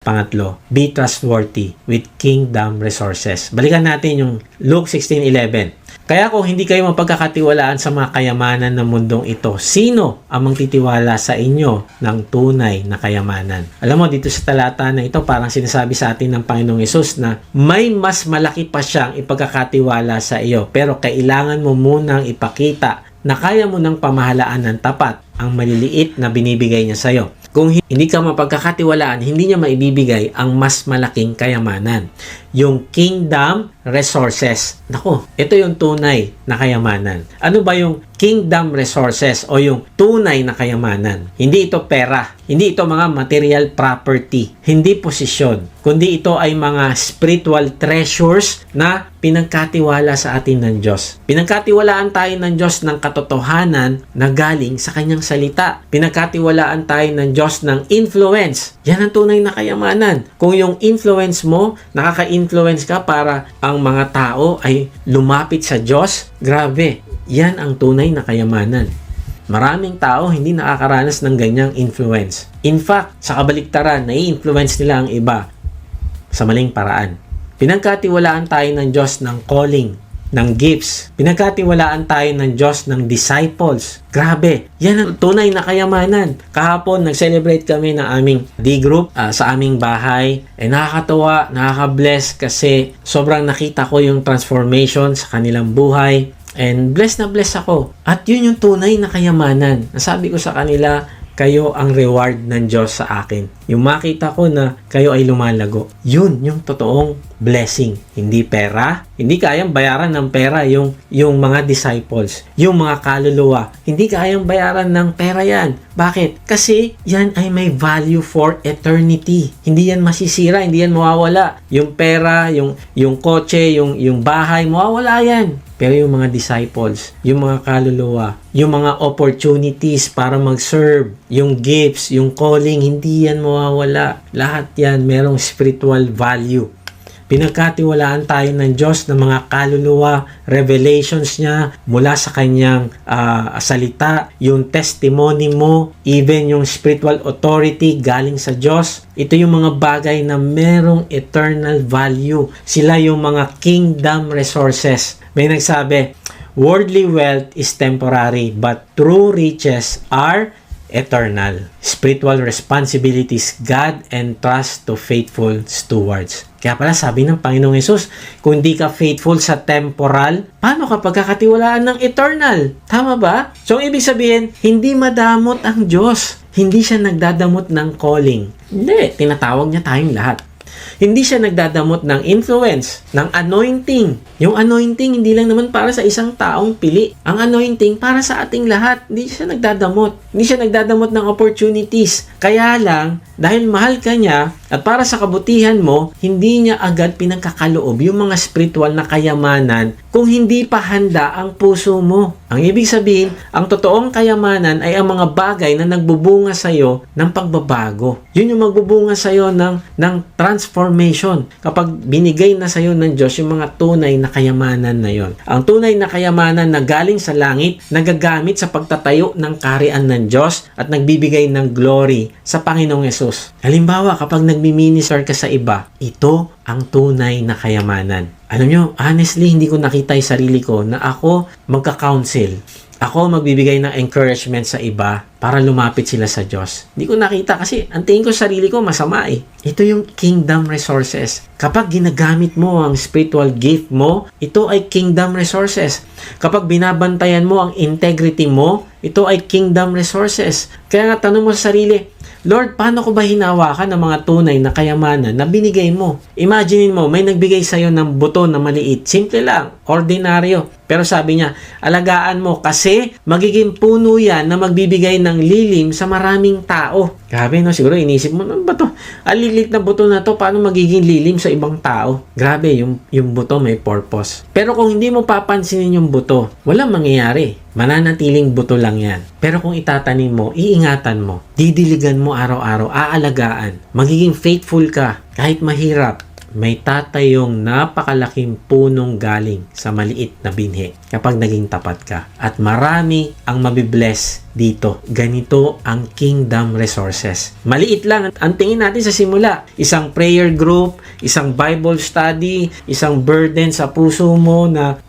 Pangatlo, be trustworthy with kingdom resources. Balikan natin yung Luke 16:11. Kaya kung hindi kayo mapagkakatiwalaan sa mga kayamanan ng mundong ito, sino ang magtitiwala sa inyo ng tunay na kayamanan? Alam mo, dito sa talata na ito, parang sinasabi sa atin ng Panginoong Hesus na may mas malaki pa siyang ipagkakatiwala sa iyo. Pero kailangan mo munang ipakita na kaya mo ng pamahalaan ng tapat ang maliliit na binibigay niya sa iyo. Kung hindi ka mapagkakatiwalaan, hindi niya maibibigay ang mas malaking kayamanan. Yung kingdom resources. Nako, ito yung tunay na kayamanan. Ano ba yung kingdom resources o yung tunay na kayamanan? Hindi ito pera. Hindi ito mga material property. Hindi posisyon. Kundi ito ay mga spiritual treasures na pinagkatiwala sa atin ng Diyos. Pinagkatiwalaan tayo ng Diyos ng katotohanan na galing sa kanyang salita. Pinagkatiwalaan tayo ng Diyos ng influence. Yan ang tunay na kayamanan. Kung yung influence mo, nakaka-influence ka para ang mga tao ay lumapit sa Diyos, grabe. Yan ang tunay na kayamanan. Maraming tao hindi nakakaranas ng ganyang influence. In fact, sa kabaliktaran, nai-influence nila ang iba sa maling paraan. Pinagkatiwalaan tayo ng Diyos ng calling, ng gifts. Pinagkatiwalaan tayo ng Diyos ng disciples. Grabe, yan ang tunay na kayamanan. Kahapon, nag-celebrate kami ng aming D-group sa aming bahay. Nakakatawa, nakaka-bless kasi sobrang nakita ko yung transformation sa kanilang buhay. And blessed na blessed ako. At yun yung tunay na kayamanan. Nasabi ko sa kanila, kayo ang reward ng Diyos sa akin. Yung makita ko na kayo ay lumalago. Yun yung totoong blessing. Hindi pera. Hindi kayang bayaran ng pera yung mga disciples. Yung mga kaluluwa. Hindi kayang bayaran ng pera yan. Bakit? Kasi yan ay may value for eternity. Hindi yan masisira. Hindi yan mawawala. Yung pera, yung kotse, yung bahay, mawawala yan. Pero yung mga disciples, yung mga kaluluwa, yung mga opportunities para mag-serve, yung gifts, yung calling, hindi yan mawawala. Lahat yan merong spiritual value. Pinagkatiwalaan tayo ng Diyos ng mga kaluluwa, revelations niya mula sa kanyang salita, yung testimony mo, even yung spiritual authority galing sa Diyos. Ito yung mga bagay na merong eternal value. Sila yung mga kingdom resources. May nagsabi, worldly wealth is temporary, but true riches are eternal. Spiritual responsibilities, God and trust to faithful stewards. Kaya pala sabi ng Panginoong Hesus, kung hindi ka faithful sa temporal, paano ka pagkakatiwalaan ng eternal? Tama ba? So, ibig sabihin, hindi madamot ang Diyos. Hindi siya nagdadamot ng calling. Hindi, tinatawag niya tayong lahat. Hindi siya nagdadamot ng influence, ng anointing. Yung anointing, hindi lang naman para sa isang taong pili. Ang anointing, para sa ating lahat. Hindi siya nagdadamot. Hindi siya nagdadamot ng opportunities. Kaya lang, dahil mahal ka niya, at para sa kabutihan mo, hindi niya agad pinagkakaloob yung mga spiritual na kayamanan kung hindi pa handa ang puso mo. Ang ibig sabihin, ang totoong kayamanan ay ang mga bagay na nagbubunga sa iyo ng pagbabago. Yun yung magbubunga sa iyo ng transformation. Kapag binigay na sa iyo ng Diyos yung mga tunay na kayamanan na yon. Ang tunay na kayamanan na galing sa langit, nagagamit sa pagtatayo ng kaharian ng Diyos at nagbibigay ng glory sa Panginoong Hesus. Halimbawa, kapag nagmi-minister ka sa iba, ito ang tunay na kayamanan. Alam nyo, honestly, hindi ko nakita yung sarili ko na ako magka-counsel. Ako magbibigay ng encouragement sa iba para lumapit sila sa Diyos. Hindi ko nakita kasi ang tingin ko sa sarili ko masama eh. Ito yung kingdom resources. Kapag ginagamit mo ang spiritual gift mo, ito ay kingdom resources. Kapag binabantayan mo ang integrity mo, ito ay kingdom resources. Kaya nga tanong mo sa sarili, Lord, paano ko ba hinawakan ng mga tunay na kayamanan na binigay mo? Imaginein mo, may nagbigay sa'yo ng buto na maliit. Simple lang, ordinaryo. Pero sabi niya, alagaan mo kasi magiging puno yan na magbibigay ng lilim sa maraming tao. Grabe, no? Siguro inisip mo, ano ba to? Alilit na buto na to, paano magiging lilim sa ibang tao? Grabe, yung buto may purpose. Pero kung hindi mo papansinin yung buto, walang mangyayari. Mananatiling buto lang yan. Pero kung itatanim mo, iingatan mo, didiligan mo araw-araw, aalagaan, magiging faithful ka kahit mahirap. may tatayong napakalaking punong galing sa maliit na binhi kapag naging tapat ka. At marami ang mabibless dito. Ganito ang kingdom resources. Maliit lang ang tingin natin sa simula. Isang prayer group, isang Bible study, isang burden sa puso mo na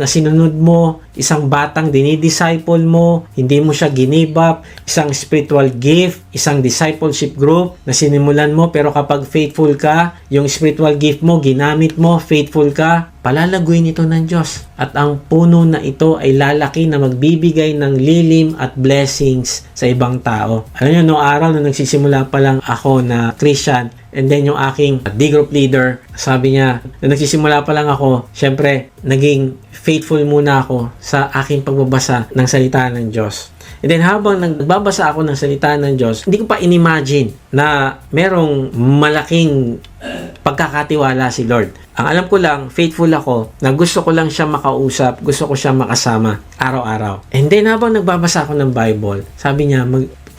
sinunod mo, isang batang dinidisciple mo, hindi mo siya give up, isang spiritual gift, isang discipleship group na sinimulan mo, pero kapag faithful ka, yung spiritual gift mo, ginamit mo, faithful ka, palalaguin ito ng Diyos. At ang puno na ito ay lalaki na magbibigay ng lilim at blessings sa ibang tao. Alam niyo, noong araw na nagsisimula pa lang ako na Christian, and then yung aking D-group leader, sabi niya, na nagsisimula pa lang ako, syempre, naging faithful muna ako sa aking pagbabasa ng salita ng Diyos. And then habang nagbabasa ako ng salita ng Diyos, hindi ko pa inimagine na merong malaking pagkakatiwala si Lord. Ang alam ko lang, faithful ako, na gusto ko lang siya makausap, gusto ko siya makasama araw-araw. And then habang nagbabasa ako ng Bible, sabi niya,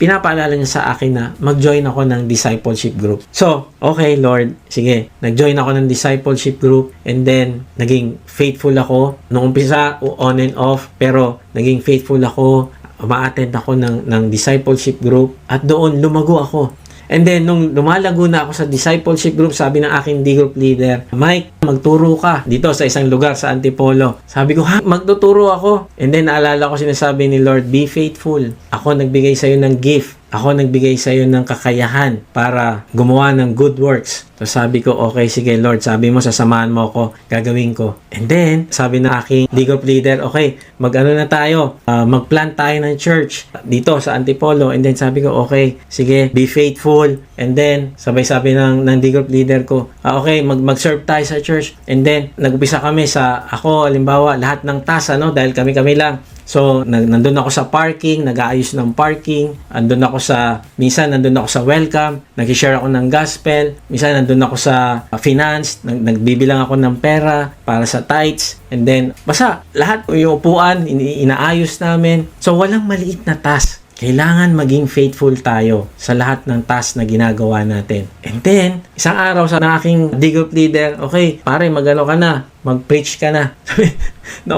pinapaalala niya sa akin na mag-join ako ng discipleship group. So, okay Lord, sige, nag-join ako ng discipleship group, and then naging faithful ako. Noong umpisa, on and off, pero naging faithful ako, ma-attend ako ng discipleship group, at doon lumago ako. And then, nung lumalago na ako sa discipleship group, sabi ng aking D-group leader, Mike, magturo ka dito sa isang lugar sa Antipolo. Sabi ko, magtuturo ako. And then, naalala ko sinasabi ni Lord, be faithful. Ako nagbigay sa'yo ng gift. Ako nagbigay sa iyo ng kakayahan para gumawa ng good works. So sabi ko, okay, sige Lord, sabi mo, sasamahan mo ako, gagawin ko. And then, sabi ng aking D-group leader, okay, mag-ano na tayo, mag-plant tayo ng church dito sa Antipolo. And then sabi ko, okay, sige, be faithful. And then, sabay-sabi ng D-group leader ko, okay, mag-serve tayo sa church. And then, nag-upisa kami sa, ako, halimbawa, lahat ng task, dahil kami-kami lang. So, nandun ako sa parking, nag-aayos ng parking, minsan nandun ako sa welcome, nag-share ako ng gospel, minsan nandun ako sa finance, nagbibilang ako ng pera para sa tithes, and then, basta, lahat yung upuan, inaayos namin. So, walang maliit na task. Kailangan maging faithful tayo sa lahat ng task na ginagawa natin. And then, isang araw sa aking D-group leader, okay, pare, mag-ano ka na, mag-preach ka na.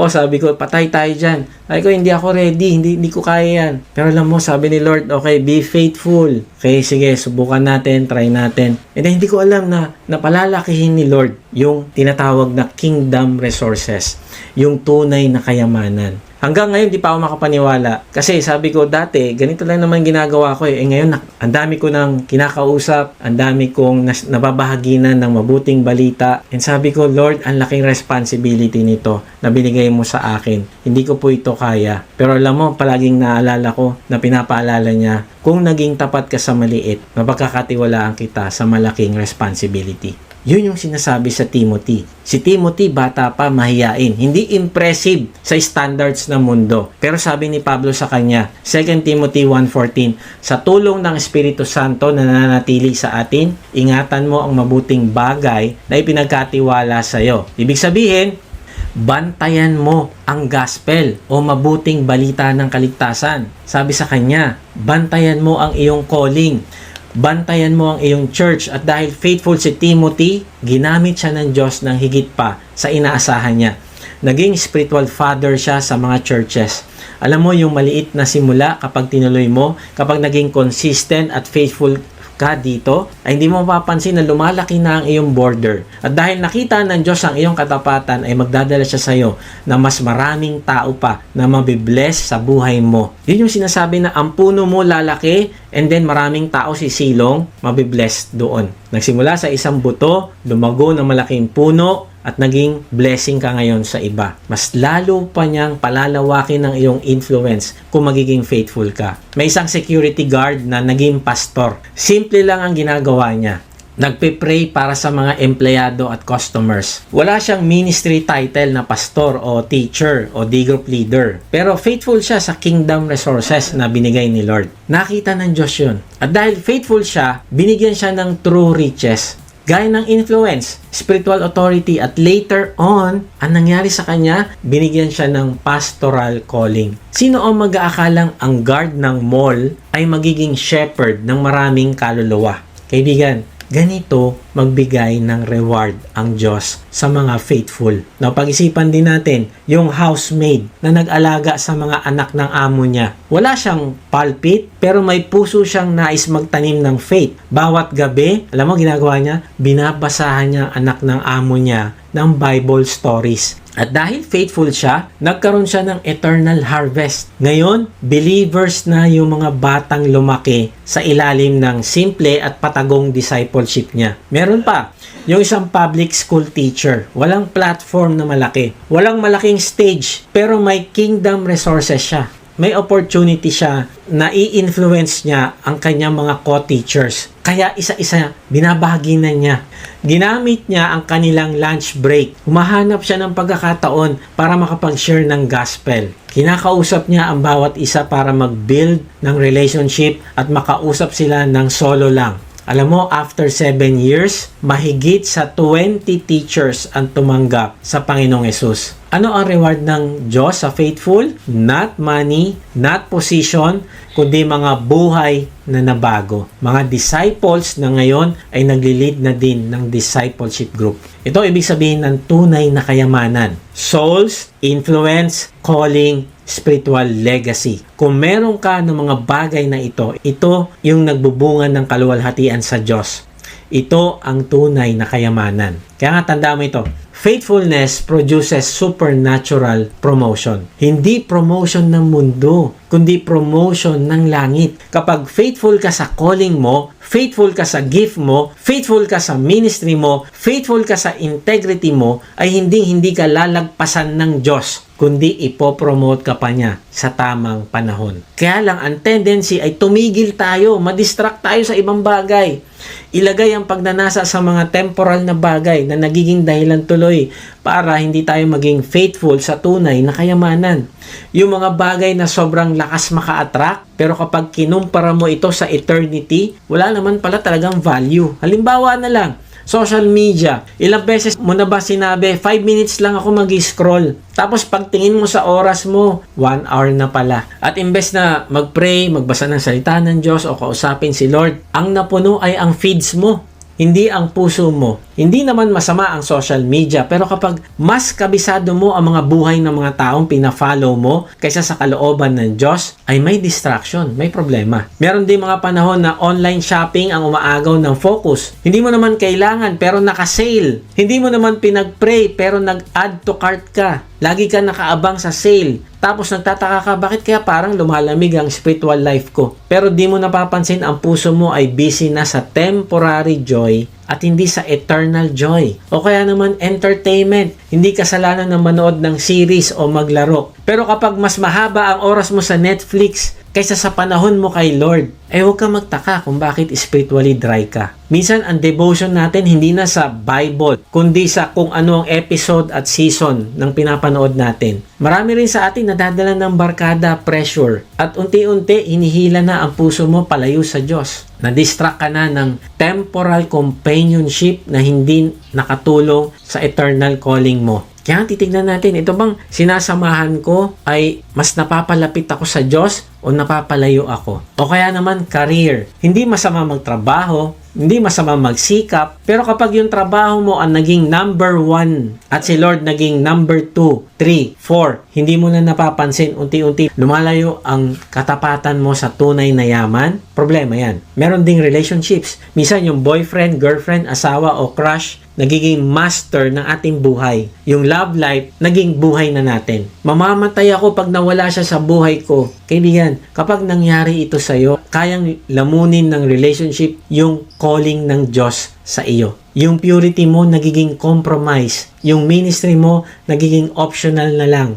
Sabi ko, patay tayo dyan. Sabi ko, hindi ako ready, hindi ko kaya yan. Pero alam mo, sabi ni Lord, okay, be faithful. Okay, sige, subukan natin, try natin. And then, hindi ko alam na napalalakihin ni Lord yung tinatawag na kingdom resources, yung tunay na kayamanan. Hanggang ngayon, di pa ako makapaniwala. Kasi sabi ko, dati, ganito lang naman ginagawa ko eh. Ngayon, ang dami ko nang kinakausap, ang dami kong nababahaginan ng mabuting balita. And sabi ko, Lord, ang laking responsibility nito na binigay mo sa akin. Hindi ko po ito kaya. Pero alam mo, palaging naalala ko na pinapaalala niya, kung naging tapat ka sa maliit, mapagkakatiwalaan kita sa malaking responsibility. Yun yung sinasabi sa Timothy. Si Timothy, bata pa, mahiyain. Hindi impressive sa standards ng mundo. Pero sabi ni Pablo sa kanya, 2 Timothy 1:14, sa tulong ng Espiritu Santo na nananatili sa atin, ingatan mo ang mabuting bagay na ipinagkatiwala sa iyo. Ibig sabihin, bantayan mo ang gospel o mabuting balita ng kaligtasan. Sabi sa kanya, bantayan mo ang iyong calling. Bantayan mo ang iyong church, at dahil faithful si Timothy, ginamit siya ng Diyos ng higit pa sa inaasahan niya. Naging spiritual father siya sa mga churches. Alam mo, yung maliit na simula, kapag tinuloy mo, kapag naging consistent at faithful ka dito, ay hindi mo mapapansin na lumalaki na ang iyong border. At dahil nakita ng Diyos ang iyong katapatan, ay magdadala siya sa iyo na mas maraming tao pa na mabibless sa buhay mo. Yun yung sinasabi na ang puno mo lalaki, and then maraming tao sisilong, mabibless doon. Nagsimula sa isang buto, lumago ng malaking puno, at naging blessing ka ngayon sa iba. Mas lalo pa niyang palalawakin ng iyong influence kung magiging faithful ka. May isang security guard na naging pastor. Simple lang ang ginagawa niya. Nagpe-pray para sa mga empleyado at customers. Wala siyang ministry title na pastor o teacher o D-group leader. Pero faithful siya sa kingdom resources na binigay ni Lord. Nakita ng Diyos yun. At dahil faithful siya, binigyan siya ng true riches. Gaya ng influence, spiritual authority, at later on, ang nangyari sa kanya, binigyan siya ng pastoral calling. Sino ang mag-aakalang ang guard ng mall ay magiging shepherd ng maraming kaluluwa? Kaibigan, ganito magbigay ng reward ang Diyos sa mga faithful. Now, pag-isipan din natin, yung housemaid na nag-alaga sa mga anak ng amo niya. Wala siyang pulpit, pero may puso siyang nais magtanim ng faith. Bawat gabi, alam mo ginagawa niya? Binabasahan niya ang anak ng amo niya ng Bible stories. At dahil faithful siya, nagkaroon siya ng eternal harvest. Ngayon, believers na yung mga batang lumaki sa ilalim ng simple at patagong discipleship niya. Meron pa, yung isang public school teacher. Walang platform na malaki. Walang malaking stage, pero may kingdom resources siya. May opportunity siya na i-influence niya ang kanyang mga co-teachers. Kaya isa-isa binabahagi na niya. Ginamit niya ang kanilang lunch break. Humahanap siya ng pagkakataon para makapag-share ng gospel. Kinakausap niya ang bawat isa para mag-build ng relationship at makausap sila ng solo lang. Alam mo, after 7 years, mahigit sa 20 teachers ang tumanggap sa Panginoong Yesus. Ano ang reward ng Diyos sa faithful? Not money, not position, kundi mga buhay na nabago. Mga disciples na ngayon ay nagli-lead na din ng discipleship group. Ito ibig sabihin ng tunay na kayamanan. Souls, influence, calling, spiritual legacy. Kung meron ka ng mga bagay na ito yung nagbubunga ng kaluwalhatian sa Diyos. Ito ang tunay na kayamanan. Kaya nga tandaan mo ito, faithfulness produces supernatural promotion. Hindi promotion ng mundo, kundi promotion ng langit. Kapag faithful ka sa calling mo, faithful ka sa gift mo, faithful ka sa ministry mo, faithful ka sa integrity mo, ay hindi ka lalagpasan ng Diyos, kundi ipopromote ka pa niya sa tamang panahon. Kaya lang, ang tendency ay tumigil tayo, madistract tayo sa ibang bagay. Ilagay ang pagnanasa sa mga temporal na bagay na nagiging dahilan tuloy para hindi tayo maging faithful sa tunay na kayamanan. Yung mga bagay na sobrang lakas maka-attract, pero kapag kinumpara mo ito sa eternity, wala naman pala talagang value. Halimbawa na lang, social media. Ilang beses mo na ba sinabi, 5 minutes lang ako mag-scroll. Tapos pagtingin mo sa oras mo, 1 hour na pala. At imbes na mag-pray, magbasa ng salita ng Diyos o kausapin si Lord, ang napuno ay ang feeds mo, hindi ang puso mo. Hindi naman masama ang social media, pero kapag mas kabisado mo ang mga buhay ng mga taong pina-follow mo kaysa sa kalooban ng Diyos, ay may distraction, may problema. Meron din mga panahon na online shopping ang umaagaw ng focus. Hindi mo naman kailangan pero naka-sale. Hindi mo naman pinag-pray pero nag-add to cart ka. Lagi ka nakaabang sa sale. Tapos nagtataka ka, bakit kaya parang lumalamig ang spiritual life ko? Pero di mo napapansin ang puso mo ay busy na sa temporary joy at hindi sa eternal joy. O kaya naman entertainment. Hindi kasalanan na manood ng series o maglaro. Pero kapag mas mahaba ang oras mo sa Netflix kaysa sa panahon mo kay Lord, ay huwag kang magtaka kung bakit spiritually dry ka. Minsan, ang devotion natin hindi na sa Bible, kundi sa kung ano ang episode at season ng pinapanood natin. Marami rin sa atin nadadala ng barkada, pressure, at unti-unti hinihila na ang puso mo palayo sa Diyos. Na-distract ka na ng temporal companionship na hindi nakatulong sa eternal calling mo. Kaya titignan natin, ito bang sinasamahan ko ay mas napapalapit ako sa Diyos o napapalayo ako? O kaya naman career. Hindi masama magtrabaho, hindi masama magsikap, pero kapag yung trabaho mo ang naging number 1 at si Lord naging number 2, 3, 4, hindi mo na napapansin, unti-unti lumalayo ang katapatan mo sa tunay na yaman, problema yan. Meron ding relationships. Minsan yung boyfriend, girlfriend, asawa o crush, nagiging master ng ating buhay. Yung love life, naging buhay na natin. Mamamatay ako pag nawala siya sa buhay ko. Kaibigan, kapag nangyari ito sa'yo, kayang lamunin ng relationship yung calling ng Diyos sa iyo. Yung purity mo nagiging compromise. Yung ministry mo nagiging optional na lang.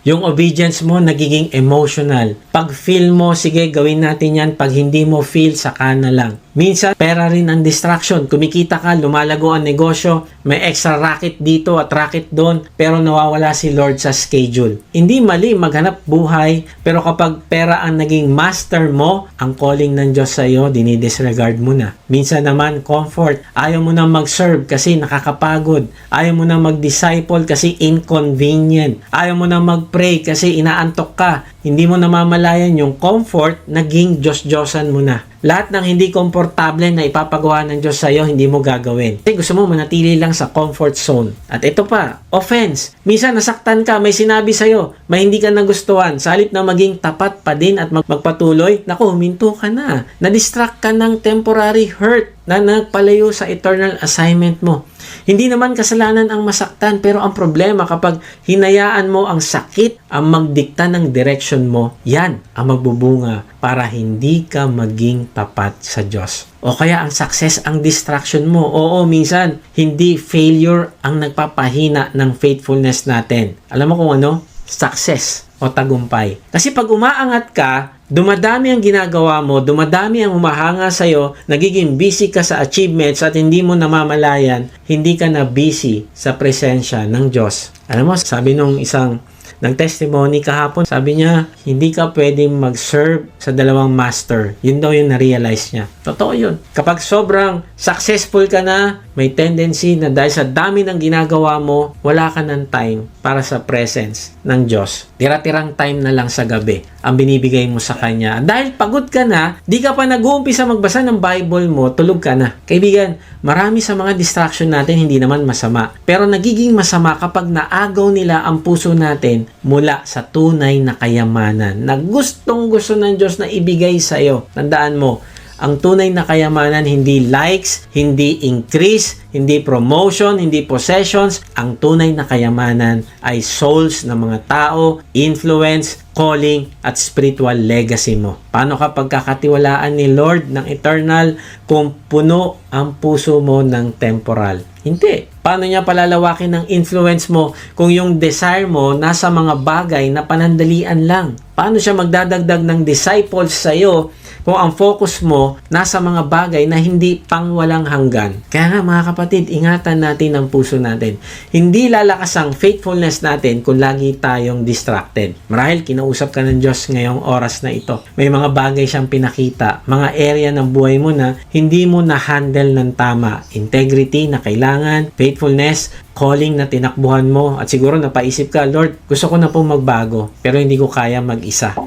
Yung obedience mo nagiging emotional. Pag feel mo, sige gawin natin yan. Pag hindi mo feel, saka na lang. Minsan, pera rin ang distraction. Kumikita ka, lumalago ang negosyo, may extra racket dito at racket doon, pero nawawala si Lord sa schedule. Hindi mali maghanap buhay, pero kapag pera ang naging master mo, ang calling ng Diyos sa iyo, dinidisregard mo na. Minsan naman, comfort. Ayaw mo na mag-serve kasi nakakapagod. Ayaw mo na mag-disciple kasi inconvenient. Ayaw mo na mag-pray kasi inaantok ka. Hindi mo namamalayan yung comfort, naging Diyos-Diyosan mo na. Lahat ng hindi komportable na ipapagawa ng Diyos sa'yo, hindi mo gagawin. Kasi gusto mo manatili lang sa comfort zone. At ito pa, offense. Minsan nasaktan ka, may sinabi sa'yo, may hindi ka nagustuhan. Sa halip na maging tapat pa din at magpatuloy, naku, huminto ka na. Na-distract ka ng temporary hurt na nagpalayo sa eternal assignment mo. Hindi naman kasalanan ang masaktan, pero ang problema kapag hinayaan mo ang sakit ang magdikta ng direction mo, yan ang magbubunga para hindi ka maging tapat sa Diyos. O kaya ang success ang distraction mo. Oo, minsan, hindi failure ang nagpapahina ng faithfulness natin. Alam mo kung ano? Success o tagumpay. Kasi pag umaangat ka, dumadami ang ginagawa mo, dumadami ang humahanga sa'yo, nagiging busy ka sa achievements at hindi mo namamalayan, hindi ka na busy sa presensya ng Diyos. Alam mo, sabi nung isang nag-testimony kahapon, sabi niya, hindi ka pwedeng mag-serve sa dalawang master. Yun daw yung na-realize niya. Totoo yun. Kapag sobrang successful ka na, may tendency na dahil sa dami ng ginagawa mo, wala ka ng time para sa presence ng Diyos. Tira-tirang time na lang sa gabi ang binibigay mo sa Kanya. Dahil pagod ka na, di ka pa nag-uumpisa magbasa ng Bible mo, tulog ka na. Kaibigan, marami sa mga distraction natin hindi naman masama. Pero nagiging masama kapag naagaw nila ang puso natin mula sa tunay na kayamanan na gustong-gusto ng Diyos na ibigay sa iyo. Tandaan mo, ang tunay na kayamanan hindi likes, hindi increase, hindi promotion, hindi possessions. Ang tunay na kayamanan ay souls ng mga tao, influence, calling, at spiritual legacy mo. Paano ka pagkakatiwalaan ni Lord ng eternal kung puno ang puso mo ng temporal? Hindi. Paano niya palalawakin ng influence mo kung yung desire mo nasa mga bagay na panandalian lang? Paano siya magdadagdag ng disciples sa iyo kung ang focus mo nasa mga bagay na hindi pang walang hanggan? Kaya nga mga kapatid, ingatan natin ang puso natin. Hindi lalakas ang faithfulness natin kung lagi tayong distracted. Marahil kinausap ka ng Diyos ngayong oras na ito. May mga bagay siyang pinakita, mga area ng buhay mo na hindi mo na-handle ng tama. Integrity na kailangan, faithfulness, calling na tinakbuhan mo, at siguro napaisip ka, Lord, gusto ko na pong magbago, pero hindi ko kaya mag-isa.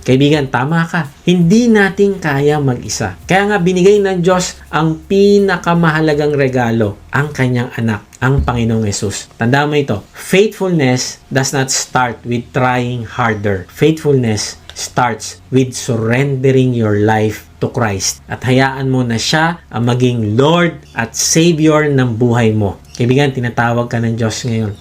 Kaibigan, tama ka. Hindi natin kaya mag-isa. Kaya nga binigay ng Diyos ang pinakamahalagang regalo, ang kanyang anak, ang Panginoong Yesus. Tandaan mo ito, faithfulness does not start with trying harder. Faithfulness starts with surrendering your life to Christ. At hayaan mo na siya ang maging Lord at Savior ng buhay mo. Kaibigan, tinatawag ka ng Diyos ngayon.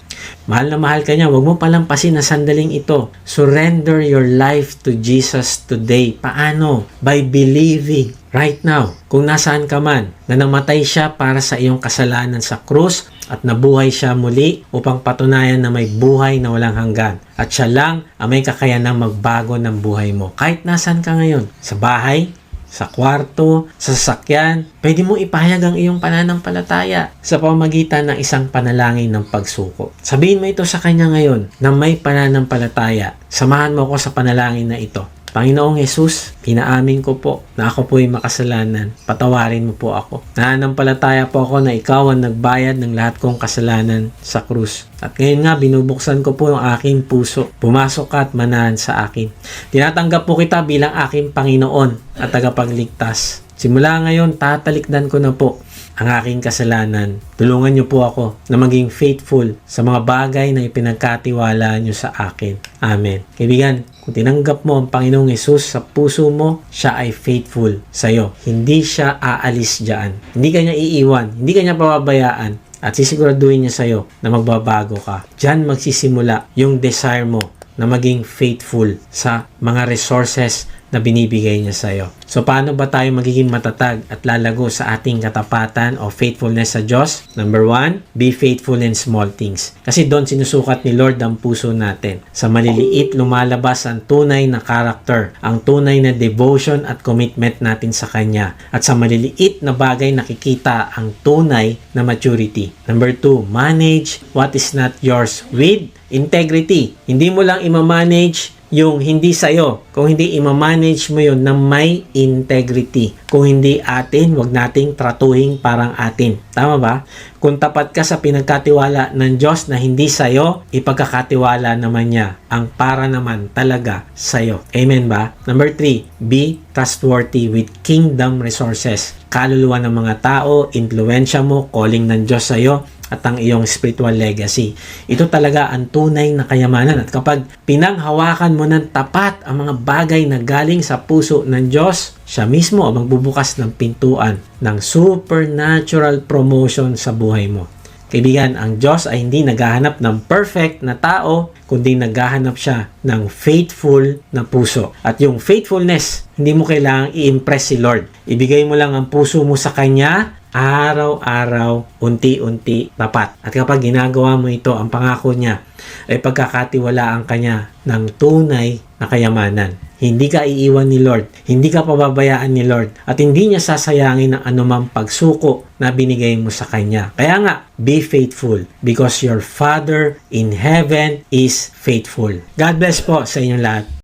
Mahal na mahal ka niya, huwag mo palampasin na sandaling ito. Surrender your life to Jesus today. Paano? By believing right now, kung nasaan ka man, na namatay siya para sa iyong kasalanan sa krus at nabuhay siya muli upang patunayan na may buhay na walang hanggan. At siya lang ang may kakayanang magbago ng buhay mo. Kahit nasaan ka ngayon, sa bahay, sa kwarto, sa sasakyan, pwede mo ipahayag ang iyong pananampalataya sa pamamagitan ng isang panalangin ng pagsuko. Sabihin mo ito sa Kanya ngayon na may pananampalataya. Samahan mo ako sa panalangin na ito. Panginoong Yesus, pinaamin ko po na ako po'y makasalanan. Patawarin mo po ako. Nananampalataya po ako na ikaw ang nagbayad ng lahat kong kasalanan sa krus. At ngayon nga, binubuksan ko po yung aking puso. Pumasok ka at manahan sa akin. Tinatanggap po kita bilang aking Panginoon at tagapagligtas. Simula ngayon, tatalikdan ko na po ang aking kasalanan. Tulungan niyo po ako na maging faithful sa mga bagay na ipinagkatiwala niyo sa akin. Amen. Kaibigan, kung tinanggap mo ang Panginoong Yesus sa puso mo, siya ay faithful sa iyo. Hindi siya aalis diyan. Hindi ka niya iiwan. Hindi ka niya pababayaan. At sisiguraduhin niya sa iyo na magbabago ka. Diyan magsisimula yung desire mo na maging faithful sa mga resources na binibigay niya sa iyo. So, paano ba tayo magiging matatag at lalago sa ating katapatan o faithfulness sa Diyos? Number 1, be faithful in small things. Kasi doon sinusukat ni Lord ang puso natin. Sa maliliit, lumalabas ang tunay na character, ang tunay na devotion at commitment natin sa Kanya. At sa maliliit na bagay nakikita ang tunay na maturity. Number 2, manage what is not yours with integrity. Hindi mo lang i-manage yung hindi sa'yo, kung hindi i-manage mo yun na may integrity. Kung hindi atin, wag nating tratuhin parang atin. Tama ba? Kung tapat ka sa pinagkatiwala ng Diyos na hindi sa'yo, ipagkakatiwala naman niya ang para naman talaga sa'yo. Amen ba? Number 3, be trustworthy with kingdom resources. Kaluluwa ng mga tao, influensya mo, calling ng Diyos sa'yo, at ang iyong spiritual legacy. Ito talaga ang tunay na kayamanan. At kapag pinanghawakan mo ng tapat ang mga bagay na galing sa puso ng Diyos, siya mismo ang magbubukas ng pintuan ng supernatural promotion sa buhay mo. Kaibigan, ang Diyos ay hindi naghahanap ng perfect na tao, kundi naghahanap siya ng faithful na puso. At yung faithfulness, hindi mo kailangang i-impress si Lord. Ibigay mo lang ang puso mo sa Kanya, araw-araw, unti-unti, tapat. At kapag ginagawa mo ito, ang pangako niya ay pagkakatiwalaan ka niya ng tunay na kayamanan. Hindi ka iiwan ni Lord, hindi ka pababayaan ni Lord, at hindi niya sasayangin ang anumang pagsuko na binigay mo sa Kanya. Kaya nga, be faithful because your Father in heaven is faithful. God bless po sa inyong lahat.